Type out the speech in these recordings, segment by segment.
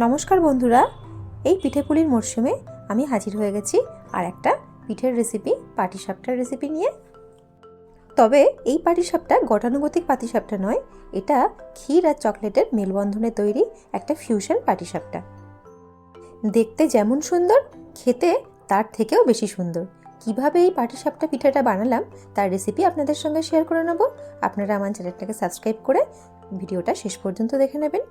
নমস্কার বন্ধুরা, এই পিঠেপুলির মরশুমে আমি হাজির হয়ে গেছি আর একটা পিঠের রেসিপি, পাটিসাপটার রেসিপি নিয়ে। তবে এই পাটিসাপটা গতানুগতিক পাটিসাপটা নয়, এটা ক্ষীর আর চকলেটের মেলবন্ধনে তৈরি একটা ফিউশন পাটিসাপটা। দেখতে যেমন সুন্দর, খেতে তার থেকেও বেশি সুন্দর। কিভাবে এই পাটিসাপটা পিঠাটা বানালাম তার রেসিপি আপনাদের সঙ্গে শেয়ার করে নেব। আপনারা আমার চ্যানেলটাকে সাবস্ক্রাইব করে ভিডিওটা শেষ পর্যন্ত দেখে নেবেন।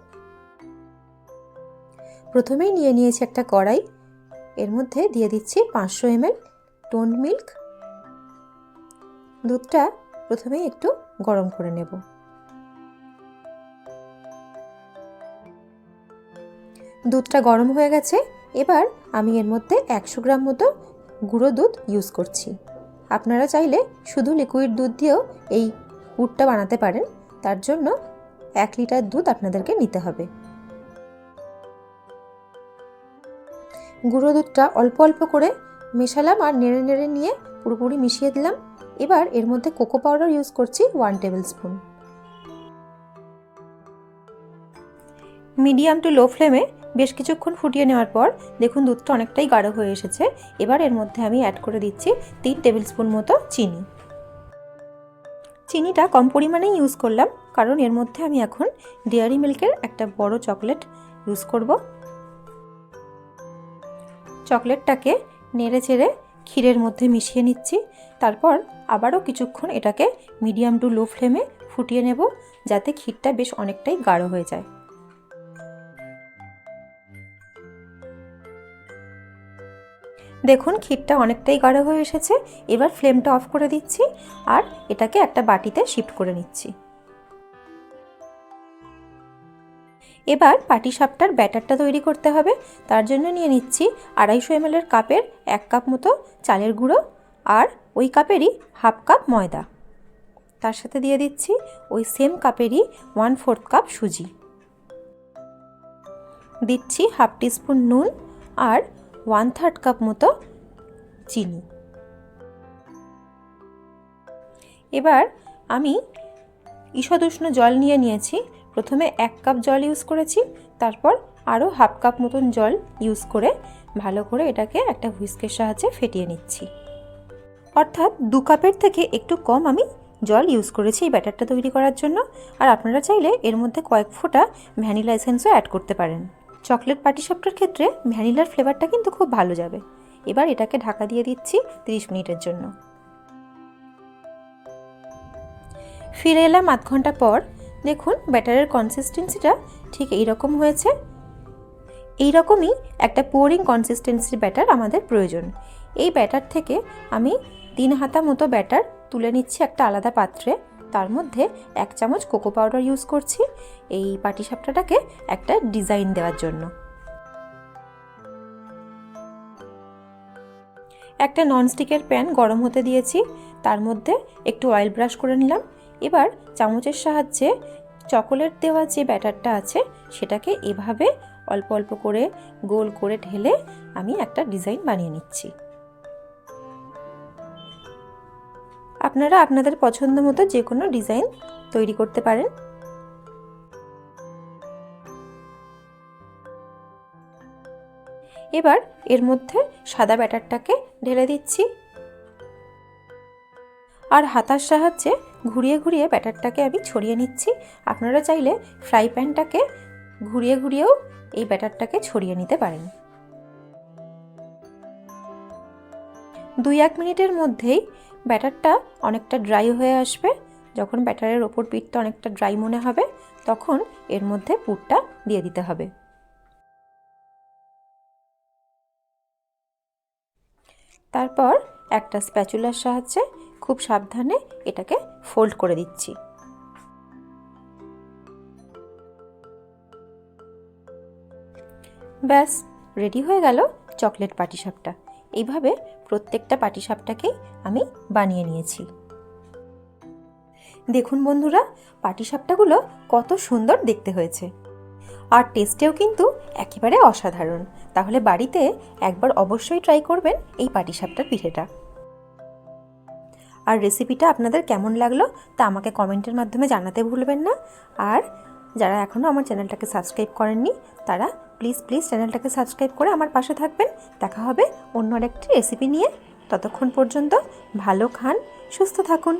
প্রথমেই নিয়ে নিয়েছি একটা কড়াই, এর মধ্যে দিয়ে দিচ্ছি 500 ml টোন্ড মিল্ক। দুধটা প্রথমেই একটু গরম করে নেব। দুধটা গরম হয়ে গেছে, এবার আমি এর মধ্যে 100 গ্রাম মতো গুঁড়ো দুধ ইউজ করছি। আপনারা চাইলে শুধু লিকুইড দুধ দিয়েও এই পুরটা বানাতে পারেন, তার জন্য 1 লিটার দুধ আপনাদেরকে নিতে হবে। গুঁড়ো দুধটা অল্প অল্প করে মেশালাম আর নেড়ে নেড়ে নিয়ে পুরোপুরি মিশিয়ে দিলাম। এবার এর মধ্যে কোকো পাউডার ইউজ করছি 1 table spoon. Medium to low ফ্লেমে বেশ কিছুক্ষণ ফুটিয়ে নেওয়ার পর দেখুন দুধটা অনেকটাই গাঢ় হয়ে এসেছে। এবার এর মধ্যে আমি অ্যাড করে দিচ্ছি 3 টেবিল স্পুন মতো চিনি। চিনিটা কম পরিমাণেই ইউজ করলাম, কারণ এর মধ্যে আমি এখন ডেয়ারি মিল্কের একটা বড় চকলেট ইউজ করব। চকলেটটাকে নেড়ে চেড়ে ক্ষীরের মধ্যে মিশিয়ে নিচ্ছি। তারপর আবারও কিছুক্ষণ এটাকে মিডিয়াম টু লো ফ্লেমে ফুটিয়ে নেব, যাতে ক্ষীরটা বেশ অনেকটাই গাঢ় হয়ে যায়। দেখুন ক্ষীরটা অনেকটাই গাঢ় হয়ে এসেছে। এবার ফ্লেমটা অফ করে দিচ্ছি আর এটাকে একটা বাটিতে শিফট করে নিচ্ছি। এবার পাটিসাপটার ব্যাটারটা তৈরি করতে হবে। তার জন্য নিয়ে নিচ্ছি 250 ml কাপের 1 কাপ মতো চালের গুঁড়ো আর ওই কাপেরই হাফ কাপ ময়দা। তার সাথে দিয়ে দিচ্ছি ওই সেম কাপেরই 1/4 কাপ সুজি। দিচ্ছি হাফ টিস্পুন নুন আর 1/3 কাপ মতো চিনি। এবার আমি ঈষদুষ্ণ জল নিয়ে নিয়েছি। প্রথমে 1 কাপ জল ইউজ করেছি, তারপর আরও হাফ কাপ মতন জল ইউজ করে ভালো করে এটাকে একটা হুইস্কের সাহায্যে ফেটিয়ে নিচ্ছি। অর্থাৎ 2 কাপের থেকে একটু কম আমি জল ইউজ করেছি এই ব্যাটারটা তৈরি করার জন্য। আর আপনারা চাইলে এর মধ্যে কয়েক ফোঁটা ভ্যানিলা এসেন্সও অ্যাড করতে পারেন। চকলেট পাটিসাপটার ক্ষেত্রে ভ্যানিলার ফ্লেভারটা কিন্তু খুব ভালো যাবে। এবার এটাকে ঢাকা দিয়ে দিচ্ছি 30 মিনিটের জন্য। ফিরে এলাম আধ ঘন্টা পর। দেখুন ব্যাটারের কনসিস্টেন্সিটা ঠিক এইরকম হয়েছে। এইরকমই একটা পোরিং কনসিস্টেন্সির ব্যাটার আমাদের প্রয়োজন। এই ব্যাটার থেকে আমি 3 হাতা মতো ব্যাটার তুলে নিচ্ছি একটা আলাদা পাত্রে। তার মধ্যে 1 চামচ কোকো পাউডার ইউজ করছি এই পাটিসাপটাটাকে একটা ডিজাইন দেওয়ার জন্য। একটা ননস্টিকের প্যান গরম হতে দিয়েছি, তার মধ্যে একটু অয়েল ব্রাশ করে নিলাম। এবার চামচের সাহায্যে চকোলেট দেওয়া যে ব্যাটারটা আছে সেটাকে এভাবে অল্প অল্প করে গোল করে ঢেলে আমি একটা ডিজাইন বানিয়ে নিচ্ছি। আপনারা আপনাদের পছন্দ মতো যে কোনো ডিজাইন তৈরি করতে পারেন। এবার এর মধ্যে সাদা ব্যাটারটাকে ঢেলে দিচ্ছি আর হাতার সাহায্যে ঘুরিয়ে ঘুরিয়ে ব্যাটারটাকে আমি ছড়িয়ে নিচ্ছি। আপনারা চাইলে ফ্রাই প্যানটাকে ঘুরিয়ে ঘুরিয়েও এই ব্যাটারটাকে ছড়িয়ে নিতে পারেন। 2-1 মিনিটের মধ্যেই ব্যাটারটা অনেকটা ড্রাই হয়ে আসবে। যখন ব্যাটারের ওপর পিঠটা অনেকটা ড্রাই মনে হবে, তখন এর মধ্যে পুরটা দিয়ে দিতে হবে। তারপর একটা স্প্যাচুলার সাহায্যে খুব সাবধানে এটাকে ফোল্ড করে দিচ্ছি। ব্যাস রেডি হয়ে গেল চকলেট পাটিসাপটা। এইভাবে প্রত্যেকটা পাটিসাপটাকেই আমি বানিয়ে নিয়েছি। দেখুন বন্ধুরা, পাটিসাপটাগুলো কত সুন্দর দেখতে হয়েছে আর টেস্টেও কিন্তু একেবারে অসাধারণ। তাহলে বাড়িতে একবার অবশ্যই ট্রাই করবেন এই পাটিসাপটার পিঠেটা। আর রেসিপিটা আপনাদের কেমন লাগলো তা আমাকে কমেন্টের মাধ্যমে জানাতে ভুলবেন না। আর যারা এখনও আমার চ্যানেলটাকে সাবস্ক্রাইব করেননি তারা প্লিজ প্লিজ চ্যানেলটাকে সাবস্ক্রাইব করে আমার পাশে থাকবেন। দেখা হবে অন্য আরেকটি রেসিপি নিয়ে। ততক্ষণ পর্যন্ত ভালো খান, সুস্থ থাকুন।